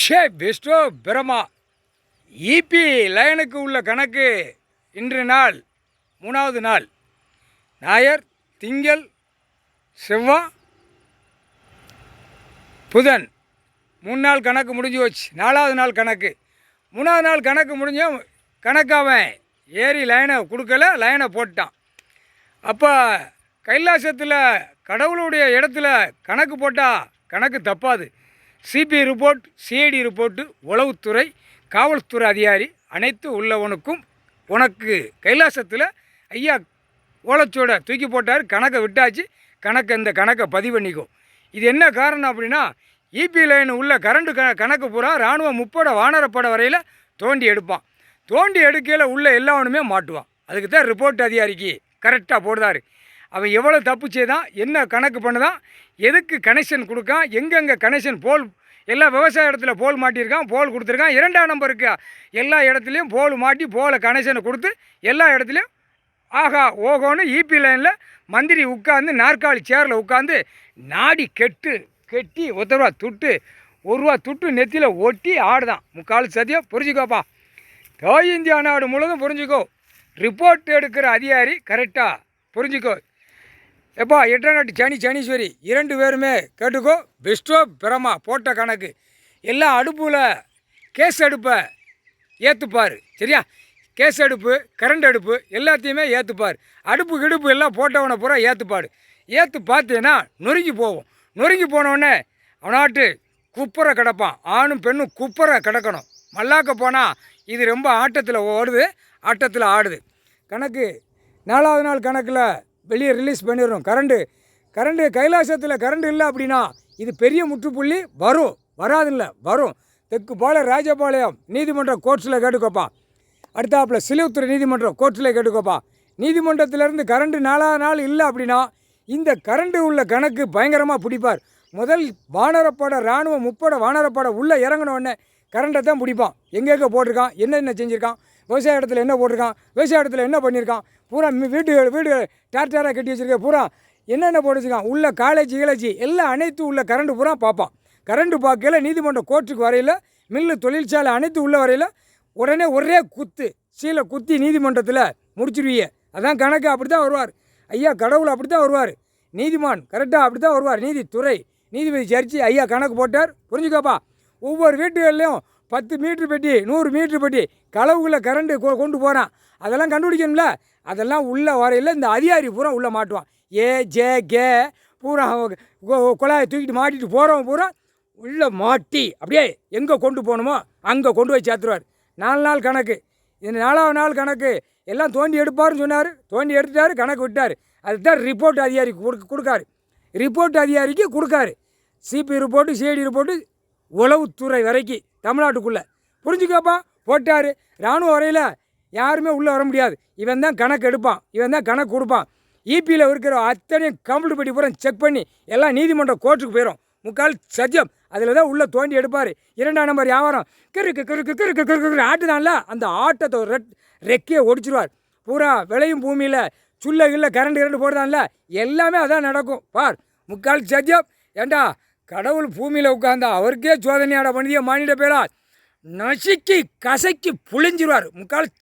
Bairstow பிரமா EB லைனுக்கு உள்ள கணக்கு இன்று நாள் 3வது நாள் ஞாயிறு திங்கள் செவ்வாய் புதன் 3 நாள் கணக்கு முடிஞ்சு வச்சு 4வது நாள் கணக்கு 3வது நாள் கணக்கு முடிஞ்ச கணக்காவன் ஏறி லைனை கொடுக்கல, லைனை போட்டான். அப்போ கைலாசத்தில் கடவுளுடைய இடத்துல கணக்கு போட்டால் கணக்கு தப்பாது. சிபி ரிப்போர்ட், சிஐடி ரிப்போர்ட்டு, உளவுத்துறை, காவல்துறை அதிகாரி அனைத்து உள்ளவனுக்கும் உனக்கு கைலாசத்தில் ஐயா ஓலைச்சோட தூக்கி போட்டார். கணக்கை விட்டாச்சு, இந்த கணக்கை பதிவு பண்ணிக்கும். இது என்ன காரணம் அப்படின்னா, இபி லைன் உள்ள கரண்டு கணக்கு பூரா இராணுவம் முப்படை வானரப்படை வரையில் தோண்டி எடுப்பான். தோண்டி எடுக்கையில் உள்ள எல்லாவனுமே மாட்டுவான். அதுக்கு தான் ரிப்போர்ட் அதிகாரிக்கு கரெக்டாக போடுதாரு. அவன் எவ்வளோ தப்பு செய்தான், என்ன கணக்கு பண்ணுதான், எதுக்கு கனெக்ஷன் கொடுக்கான், எங்கெங்கே கனெக்ஷன் போல் எல்லா விவசாய இடத்துல போல் மாட்டியிருக்கான், போல் கொடுத்துருக்கான். 2ஆம் நம்பருக்கு எல்லா இடத்துலையும் போல் மாட்டி போலை கனெக்ஷனை கொடுத்து எல்லா இடத்துலையும் ஆகா ஓகோன்னு இபி லைனில் மந்திரி உட்காந்து நாற்காலி சேரில் உட்காந்து நாடி கெட்டி 1 ரூபா துட்டு நெத்தியில் ஒட்டி ஆடுதான். முக்கால் சத்தியம் புரிஞ்சுக்கோப்பா. இந்தியா நாடு முழுவதும் புரிஞ்சுக்கோ. ரிப்போர்ட் எடுக்கிற அதிகாரி கரெக்டாக புரிஞ்சுக்கோ. எப்பா 8ஆம் நாட்டு சனீஸ்வரி 2 பேருமே கேட்டுக்கோ. பெஸ்டோ பிரமா போட்ட கணக்கு எல்லாம் அடுப்பில் கேஸ் அடுப்பை ஏற்றுப்பார். சரியா? கேஸ் அடுப்பு, கரண்ட் அடுப்பு எல்லாத்தையுமே ஏற்றுப்பார். அடுப்பு கிடுப்பு எல்லாம் போட்டவனை பூரா ஏற்றுப்பார். ஏற்று பார்த்தீங்கன்னா நொறுங்கி போவோம். நொறுங்கி போனோடனே அவனாட்டு குப்புரை கிடப்பான். ஆணும் பெண்ணும் குப்புரை கிடக்கணும். மல்லாக்க போனால் இது ரொம்ப ஆட்டத்தில் ஓடுது, ஆட்டத்தில் ஆடுது. கணக்கு 4வது நாள் கணக்கில் வெளியே ரிலீஸ் பண்ணிடுறோம். கரண்டு கைலாசத்தில் கரண்ட் இல்லை அப்படின்னா இது பெரிய முற்றுப்புள்ளி. வராதில்லை வரும். தெற்கு ராஜபாளையம் நீதிமன்றம் கோர்ட்ஸில் கேட்டுக்கோப்பா. அடுத்தாப்பில் சிலுவத்துறை நீதிமன்றம் கோர்ட்ஸில் கேட்டுக்கோப்பா. நீதிமன்றத்திலேருந்து கரண்டு 4வது நாள் இல்லை அப்படின்னா இந்த கரண்டு உள்ள கணக்கு பயங்கரமாக பிடிப்பார். முதல் வானரப்படை இராணுவம் முப்படை வானரப்படை உள்ளே இறங்கினோடனே கரண்டை தான் பிடிப்பான். எங்கெங்கே போட்டிருக்கான், என்னென்ன செஞ்சுருக்கான், விவசாய இடத்துல என்ன போட்டிருக்கான், விவசாய இடத்துல என்ன பண்ணியிருக்கான், பூரா வீடு டார்டாராக கட்டி வச்சுருக்கேன், பூரா என்னென்ன போட்டு வச்சுருக்கான், உள்ள காலேஜ் எல்லாம் அனைத்து உள்ள கரண்டு பூரா பார்ப்பான். கரண்டு பார்க்கையில் நீதிமன்றம் கோர்ட்டுக்கு வரையில் மில்லு தொழிற்சாலை அனைத்து உள்ள வரையில் உடனே ஒரே சீலை குத்தி நீதிமன்றத்தில் முடிச்சிருவீங்க. அதான் கணக்கு. அப்படி தான் வருவார் ஐயா கடவுள். அப்படி தான் வருவார் நீதிமான். கரெக்டாக அப்படி தான் வருவார். நீதித்துறை நீதிபதி சரிச்சு ஐயா கணக்கு போட்டார். புரிஞ்சுக்கோப்பா. ஒவ்வொரு வீட்டுகள்லையும் 10 மீட்ரு பெட்டி 100 மீட்ரு பெட்டி களவுக்குள்ளே கரண்டு கொண்டு போகிறான். அதெல்லாம் கண்டுபிடிக்கணும்ல. அதெல்லாம் உள்ளே வரையில் இந்த அதிகாரி பூரா உள்ளே மாட்டுவான். கே பூரா குழாயை தூக்கிட்டு மாட்டிட்டு போகிறவன் பூரா உள்ளே மாட்டி அப்படியே எங்கே கொண்டு போகணுமோ அங்கே கொண்டு போய் சேர்த்துருவார். 4 நாள் கணக்கு. இந்த 4வது நாள் கணக்கு எல்லாம் தோண்டி எடுப்பாருன்னு சொன்னார். தோண்டி எடுத்துட்டார், கணக்கு விட்டார். அதுதான் ரிப்போர்ட் அதிகாரிக்கு கொடுக்காரு. ரிப்போர்ட் அதிகாரிக்கு கொடுக்காரு. சிபி ரிப்போர்ட்டு, சிஐடி ரிப்போர்ட்டு, உளவுத்துறை வரைக்கும் தமிழ்நாட்டுக்குள்ளே. புரிஞ்சுக்கப்பா. போட்டார். இராணுவ வரையில் யாருமே உள்ளே வர முடியாது. இவன் தான் கணக்கு எடுப்பான், இவன் தான் கணக்கு கொடுப்பான். இபியில் இருக்கிற அத்தனையும் கம்ப்ளீட் பண்ணி பூரா செக் பண்ணி எல்லாம் நீதிமன்றம் கோர்ட்டுக்கு போயிடும். முக்கால் சத்தியம். அதில் தான் உள்ளே தோண்டி எடுப்பார். 2ஆம் நம்பர் வியாபாரம் கிறுக்கு ஆட்டுதான்ல, அந்த ஆட்டத்தை ரெக்கையை ஒடிச்சிருவார். பூரா விளையும் பூமியில் சுள்ள கரண்டு போடுதான்ல, எல்லாமே அதான் நடக்கும். பார் முக்கால் சத்தியம். ஏண்டா கடவுள் பூமியில் உட்காந்தா அவருக்கே சோதனையாட பண்ணிய மானிட பேரா நசுக்கி கசக்கி புழிஞ்சிருவார். முக்கால்